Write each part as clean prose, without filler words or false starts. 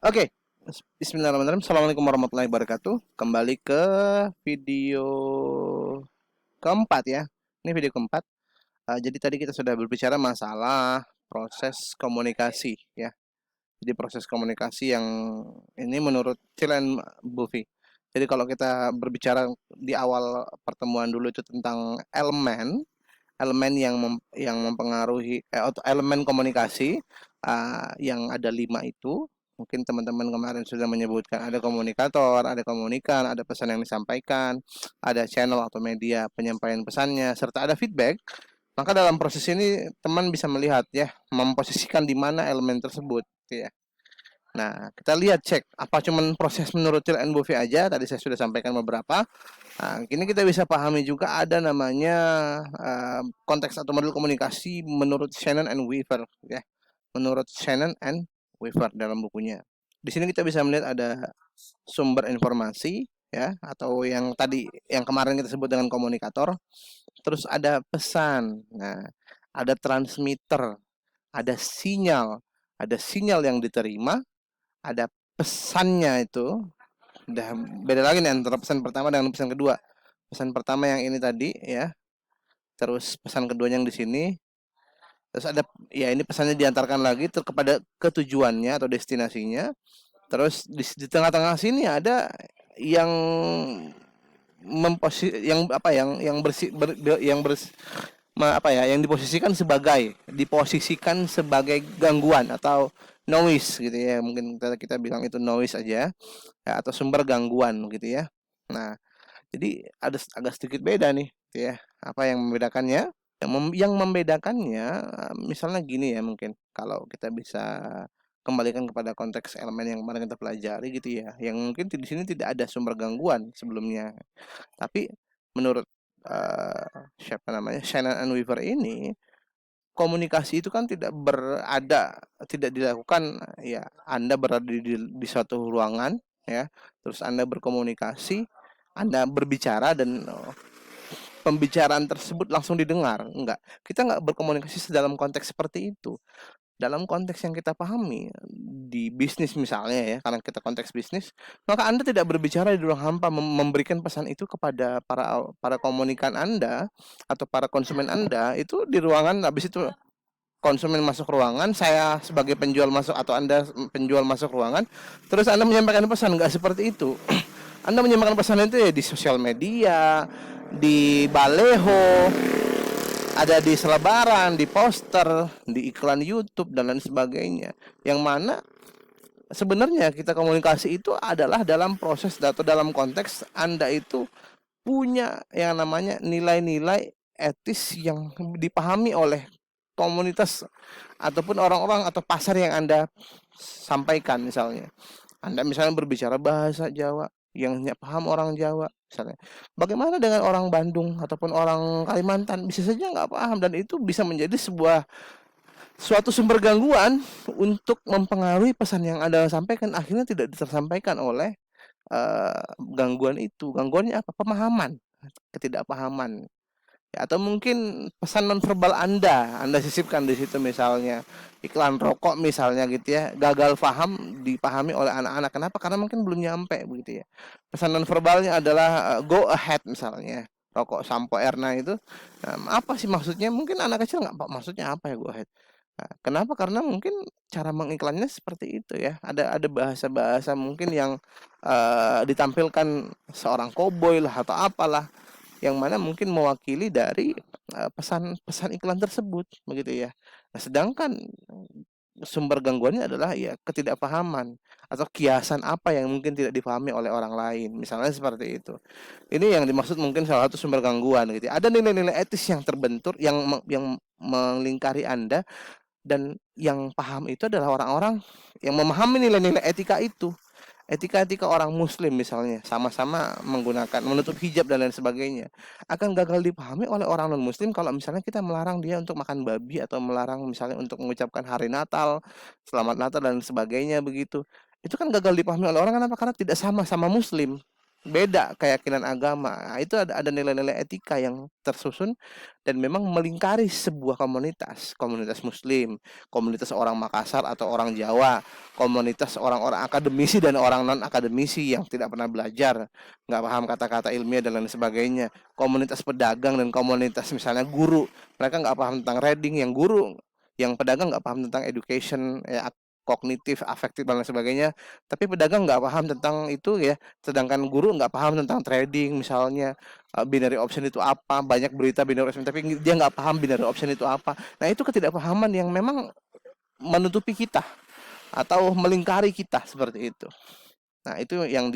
Oke, Bismillahirrahmanirrahim. Assalamualaikum warahmatullahi wabarakatuh. Kembali ke video keempat ya. Ini video keempat. Jadi tadi kita sudah berbicara masalah proses komunikasi ya. Jadi proses komunikasi yang ini menurut Cilen Buffy. Jadi kalau kita berbicara di awal pertemuan dulu itu tentang elemen elemen yang mempengaruhi atau elemen komunikasi yang ada 5 itu. Mungkin teman-teman kemarin sudah menyebutkan ada komunikator, ada komunikan, ada pesan yang disampaikan, ada channel atau media penyampaian pesannya, serta ada feedback. Maka dalam proses ini teman bisa melihat ya, memposisikan di mana elemen tersebut ya. Nah, kita lihat cek apa cuman proses menurut Till and Buffy aja. Tadi saya sudah sampaikan beberapa. Nah, kini kita bisa pahami juga ada namanya konteks atau model komunikasi menurut Shannon and Weaver ya. Menurut Shannon and Weaver dalam bukunya. Di sini kita bisa melihat ada sumber informasi ya, atau yang tadi yang kemarin kita sebut dengan komunikator. Terus ada pesan. Nah, ada transmitter, ada sinyal yang diterima, ada pesannya itu. Udah beda lagi nih antara pesan pertama dengan pesan kedua. Pesan pertama yang ini tadi ya, terus pesan keduanya yang di sini. Terus ada ya ini pesannya diantarkan lagi kepada ketujuannya atau destinasinya. Terus di tengah-tengah sini ada yang yang apa yang bersih yang apa ya yang diposisikan sebagai gangguan atau noise gitu ya, mungkin kita bilang itu noise aja ya, atau sumber gangguan gitu ya. Nah, jadi ada agak sedikit beda nih gitu ya. Apa yang membedakannya? Yang membedakannya misalnya gini ya, mungkin kalau kita bisa kembalikan kepada konteks elemen yang kemarin kita pelajari gitu ya, yang mungkin di sini tidak ada sumber gangguan sebelumnya, tapi menurut siapa namanya Shannon and Weaver ini, komunikasi itu kan tidak dilakukan ya Anda berada di suatu ruangan ya, terus Anda berkomunikasi, Anda berbicara dan pembicaraan tersebut langsung didengar. Enggak, kita nggak berkomunikasi dalam konteks seperti itu. Dalam konteks yang kita pahami di bisnis misalnya ya, karena kita konteks bisnis, maka Anda tidak berbicara di ruang hampa memberikan pesan itu kepada para para komunikan Anda atau para konsumen Anda itu di ruangan. Habis itu konsumen masuk ruangan, saya sebagai penjual masuk atau Anda penjual masuk ruangan, terus Anda menyampaikan pesan. Nggak seperti itu. Anda menyampaikan pesan itu ya di sosial media, di baleho, ada di selebaran, di poster, di iklan YouTube dan lain sebagainya. Yang mana sebenarnya kita komunikasi itu adalah dalam proses atau dalam konteks Anda itu punya yang namanya nilai-nilai etis yang dipahami oleh komunitas ataupun orang-orang atau pasar yang Anda sampaikan. Misalnya Anda misalnya berbicara bahasa Jawa yang paham orang Jawa misalnya, bagaimana dengan orang Bandung ataupun orang Kalimantan, bisa saja nggak paham, dan itu bisa menjadi suatu sumber gangguan untuk mempengaruhi pesan yang Anda sampaikan, akhirnya tidak tersampaikan oleh gangguan itu. Gangguannya apa? Pemahaman, ketidakpahaman. Ya, atau mungkin pesan nonverbal Anda sisipkan di situ, misalnya iklan rokok misalnya gitu ya, gagal paham dipahami oleh anak-anak. Kenapa? Karena mungkin belum nyampe begitu ya. Pesan nonverbalnya adalah go ahead misalnya. Rokok Sampo Erna itu, apa sih maksudnya? Mungkin anak kecil nggak pak maksudnya apa ya go ahead. Nah, kenapa? Karena mungkin cara mengiklannya seperti itu ya. Ada bahasa-bahasa mungkin yang ditampilkan seorang koboi lah atau apalah, yang mana mungkin mewakili dari pesan-pesan iklan tersebut begitu ya. Nah, sedangkan sumber gangguannya adalah ya ketidakpahaman atau kiasan apa yang mungkin tidak dipahami oleh orang lain, misalnya seperti itu. Ini yang dimaksud mungkin salah satu sumber gangguan gitu ya. Ada nilai-nilai etis yang terbentur yang melingkari Anda, dan yang paham itu adalah orang-orang yang memahami nilai-nilai etika itu. Etika-etika orang muslim misalnya, sama-sama menggunakan menutup hijab dan lain sebagainya, akan gagal dipahami oleh orang non muslim kalau misalnya kita melarang dia untuk makan babi, atau melarang misalnya untuk mengucapkan hari Natal, selamat Natal dan sebagainya begitu. Itu kan gagal dipahami oleh orang, kenapa? Karena tidak sama-sama muslim beda keyakinan agama. Nah, itu ada nilai-nilai etika yang tersusun dan memang melingkari sebuah komunitas, komunitas Muslim, komunitas orang Makassar atau orang Jawa, komunitas orang-orang akademisi dan orang non akademisi yang tidak pernah belajar, nggak paham kata-kata ilmiah dan lain sebagainya, komunitas pedagang dan komunitas misalnya guru, mereka nggak paham tentang reading, yang guru, yang pedagang nggak paham tentang education, ya, kognitif, afektif dan lain sebagainya, tapi pedagang nggak paham tentang itu ya. Sedangkan guru nggak paham tentang trading misalnya, binary option itu apa, banyak berita binary option tapi dia nggak paham binary option itu apa. Nah, itu ketidakpahaman yang memang menutupi kita atau melingkari kita seperti itu. Nah, itu yang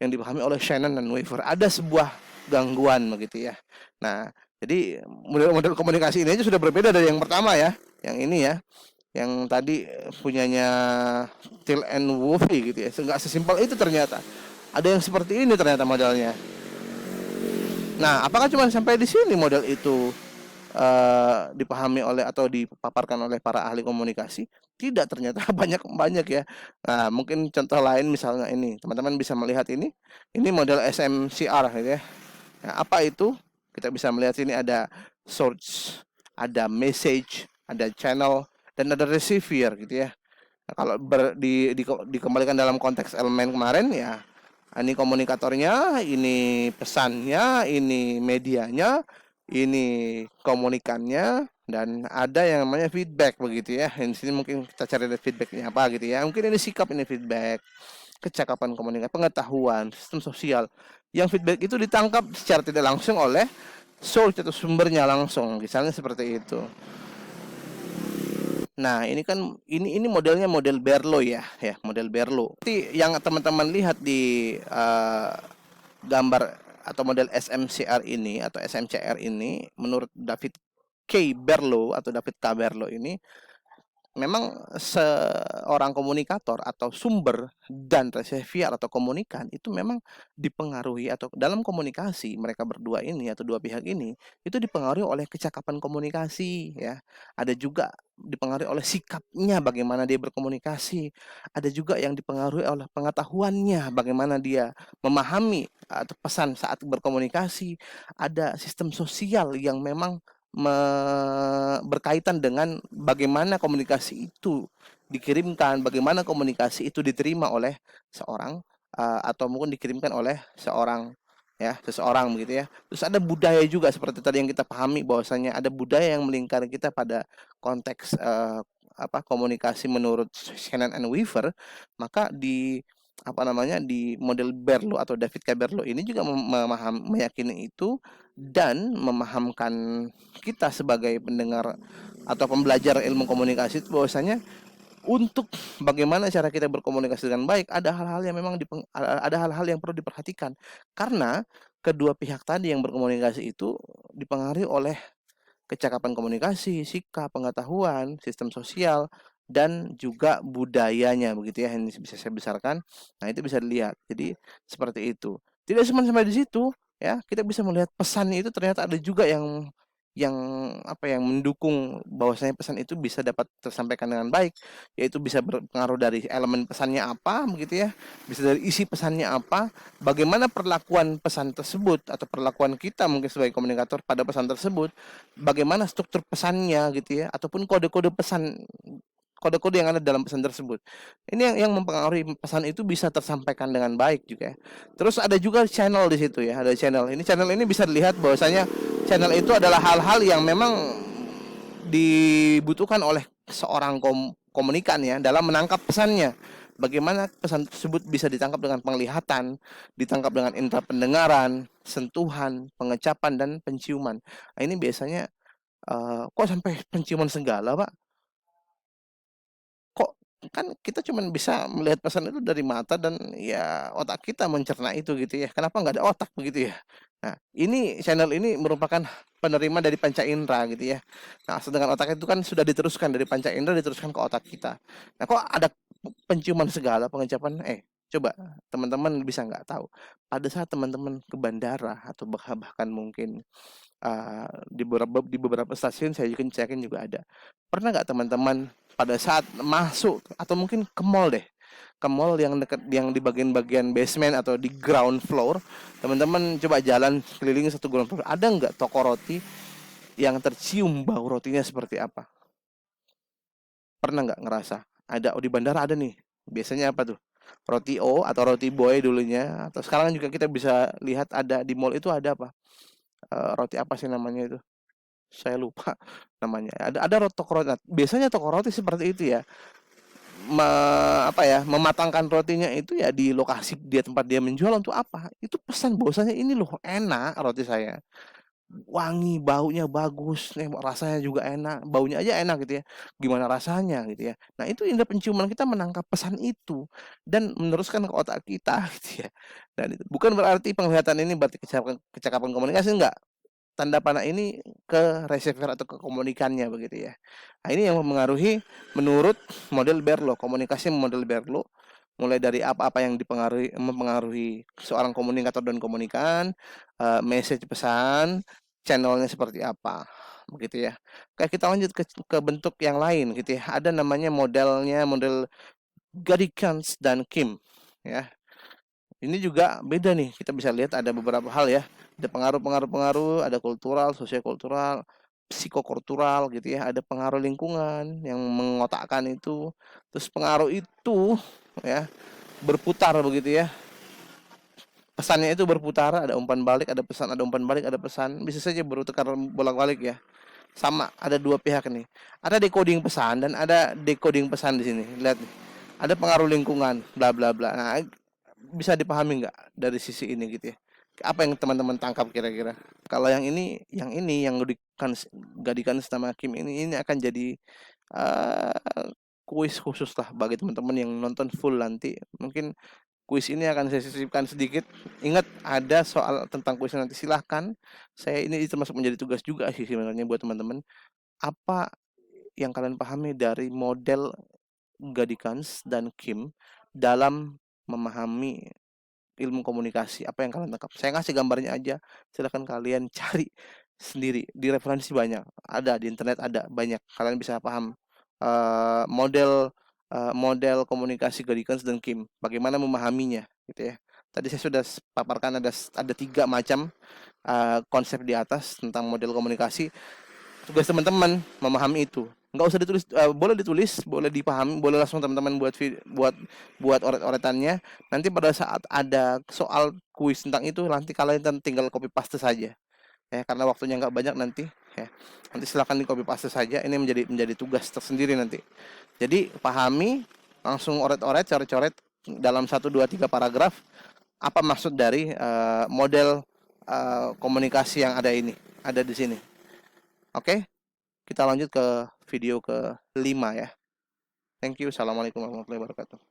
dipahami oleh Shannon dan Weaver. Ada sebuah gangguan begitu ya. Nah, jadi model-model komunikasi ini aja sudah berbeda dari yang pertama ya. Yang ini ya, yang tadi punyanya Till and Wolfie gitu ya. Nggak sesimpel itu ternyata. Ada yang seperti ini ternyata modelnya. Nah, apakah cuma sampai di sini model itu dipahami oleh atau dipaparkan oleh para ahli komunikasi? Tidak, ternyata banyak ya. Nah, mungkin contoh lain misalnya ini, teman-teman bisa melihat ini. Ini model SMCR gitu ya. Nah, apa itu? Kita bisa melihat sini ada source, ada message, ada channel, dan ada receiver gitu ya. Nah, kalau dikembalikan dalam konteks elemen kemarin ya, ini komunikatornya, ini pesannya, ini medianya, ini komunikannya, dan ada yang namanya feedback begitu ya. Di sini mungkin kita cari feedbacknya apa gitu ya. Mungkin ini sikap, ini feedback, kecakapan komunikasi, pengetahuan, sistem sosial. Yang feedback itu ditangkap secara tidak langsung oleh source atau sumbernya langsung, misalnya seperti itu. Nah, ini kan ini modelnya model Berlo ya, model Berlo. Nanti yang teman-teman lihat di gambar atau model SMCR ini atau SMCR ini, menurut David K. Berlo atau David K. Berlo ini, memang seorang komunikator atau sumber dan receiver atau komunikan itu memang dipengaruhi, atau dalam komunikasi mereka berdua ini atau dua pihak ini itu dipengaruhi oleh kecakapan komunikasi ya. Ada juga dipengaruhi oleh sikapnya, bagaimana dia berkomunikasi. Ada juga yang dipengaruhi oleh pengetahuannya, bagaimana dia memahami atau pesan saat berkomunikasi. Ada sistem sosial yang memang berkaitan dengan bagaimana komunikasi itu dikirimkan, bagaimana komunikasi itu diterima oleh seorang, atau mungkin dikirimkan oleh seseorang begitu ya. Terus ada budaya juga seperti tadi yang kita pahami, bahwasanya ada budaya yang melingkari kita pada konteks komunikasi menurut Shannon and Weaver. Maka di model Berlo atau David K. Berlo ini juga meyakini itu dan memahamkan kita sebagai pendengar atau pembelajar ilmu komunikasi itu bahwasanya untuk bagaimana cara kita berkomunikasi dengan baik, ada hal-hal yang memang ada hal-hal yang perlu diperhatikan. Karena kedua pihak tadi yang berkomunikasi itu dipengaruhi oleh kecakapan komunikasi, sikap, pengetahuan, sistem sosial, dan juga budayanya begitu ya, yang bisa saya besarkan. Nah, itu bisa dilihat. Jadi seperti itu. Tidak cuma sampai di situ ya, kita bisa melihat pesannya itu ternyata ada juga yang yang mendukung bahwasanya pesan itu bisa dapat tersampaikan dengan baik, yaitu bisa berpengaruh dari elemen pesannya apa begitu ya, bisa dari isi pesannya apa, bagaimana perlakuan pesan tersebut atau perlakuan kita mungkin sebagai komunikator pada pesan tersebut, bagaimana struktur pesannya gitu ya, ataupun kode-kode pesan, kode-kode yang ada dalam pesan tersebut. Ini yang mempengaruhi pesan itu bisa tersampaikan dengan baik juga ya. Terus ada juga channel di situ ya, ada channel. Channel ini bisa dilihat bahwasanya channel itu adalah hal-hal yang memang dibutuhkan oleh seorang komunikan ya dalam menangkap pesannya. Bagaimana pesan tersebut bisa ditangkap dengan penglihatan, ditangkap dengan indera pendengaran, sentuhan, pengecapan, dan penciuman. Nah, ini biasanya kok sampai penciuman segala, Pak? Kok kan kita cuma bisa melihat pesan itu dari mata dan ya otak kita mencerna itu gitu ya. Kenapa nggak ada otak begitu ya? Nah, ini channel ini merupakan penerima dari panca indera gitu ya. Nah, sedangkan otak itu kan sudah diteruskan dari panca indera diteruskan ke otak kita. Nah, kok ada penciuman segala, pengecapan? Coba teman-teman bisa nggak tahu. Pada saat teman-teman ke bandara atau bahkan mungkin di beberapa stasiun saya yakin juga ada. Pernah nggak teman-teman pada saat masuk atau mungkin ke mall deh, ke mall yang dekat, yang di bagian-bagian basement atau di ground floor, teman-teman coba jalan keliling satu ground floor, ada nggak toko roti yang tercium bau rotinya seperti apa? Pernah nggak ngerasa? Ada, oh di bandara ada nih. Biasanya apa tuh? Roti O atau roti boy dulunya, atau sekarang juga kita bisa lihat ada di mall itu ada apa? Roti apa sih namanya itu? Saya lupa namanya. Ada toko roti. Nah, biasanya toko roti seperti itu ya. Apa ya, mematangkan rotinya itu ya di lokasi dia tempat dia menjual untuk apa? Itu pesan bahwasanya ini loh enak roti saya. Wangi, baunya bagus, rasanya juga enak, baunya aja enak gitu ya. Gimana rasanya gitu ya. Nah, itu indera penciuman kita menangkap pesan itu dan meneruskan ke otak kita gitu ya. Dan itu bukan berarti penglihatan ini berarti kecakapan komunikasi, enggak. Tanda panah ini ke receiver atau ke komunikannya begitu ya. Nah, ini yang mempengaruhi menurut model Berlo, komunikasi model Berlo, mulai dari apa-apa yang mempengaruhi seorang komunikator dan komunikan, message pesan, channelnya seperti apa, begitu ya. Kayak kita lanjut ke bentuk yang lain gitu ya. Ada namanya model Gadikans dan Kim ya. Ini juga beda nih, kita bisa lihat ada beberapa hal ya. Ada pengaruh-pengaruh-pengaruh, ada kultural, sosiokultural, psikokultural gitu ya. Ada pengaruh lingkungan yang mengotakkan itu. Terus pengaruh itu ya berputar begitu ya. Pesannya itu berputar, ada umpan balik, ada pesan, ada umpan balik, ada pesan. Bisa saja bertukar bolak-balik ya. Sama, ada dua pihak nih. Ada decoding pesan dan ada decoding pesan di sini. Lihat nih. Ada pengaruh lingkungan, bla bla bla. Nah, bisa dipahami nggak dari sisi ini gitu ya? Apa yang teman-teman tangkap kira-kira? Kalau yang Gadikan sama Kim ini akan jadi kuis khusus lah bagi teman-teman yang nonton full nanti. Mungkin kuis ini akan saya sisipkan sedikit. Ingat ada soal tentang kuis nanti, silahkan. Saya ini termasuk menjadi tugas juga sih sebenarnya buat teman-teman. Apa yang kalian pahami dari model Gadikans dan Kim dalam memahami ilmu komunikasi? Apa yang kalian tangkap? Saya ngasih gambarnya aja, silahkan kalian cari sendiri. Di referensi banyak, ada di internet, ada banyak. Kalian bisa paham model komunikasi Gadikans dan Kim. Bagaimana memahaminya, gitu ya. Tadi saya sudah paparkan ada 3 macam konsep di atas tentang model komunikasi. Tugas teman-teman memahami itu, nggak usah ditulis, boleh ditulis, boleh dipahami, boleh langsung teman-teman buat oret-oretannya. Nanti pada saat ada soal kuis tentang itu, nanti kalian tinggal copy paste saja ya, karena waktunya nggak banyak nanti ya. Nanti silakan di copy paste saja, ini menjadi tugas tersendiri nanti. Jadi pahami, langsung oret-oret, coret-coret dalam 1, 2, 3 paragraf apa maksud dari model komunikasi yang ada di sini. Oke, kita lanjut ke video ke-5 ya. Thank you. Assalamualaikum warahmatullahi wabarakatuh.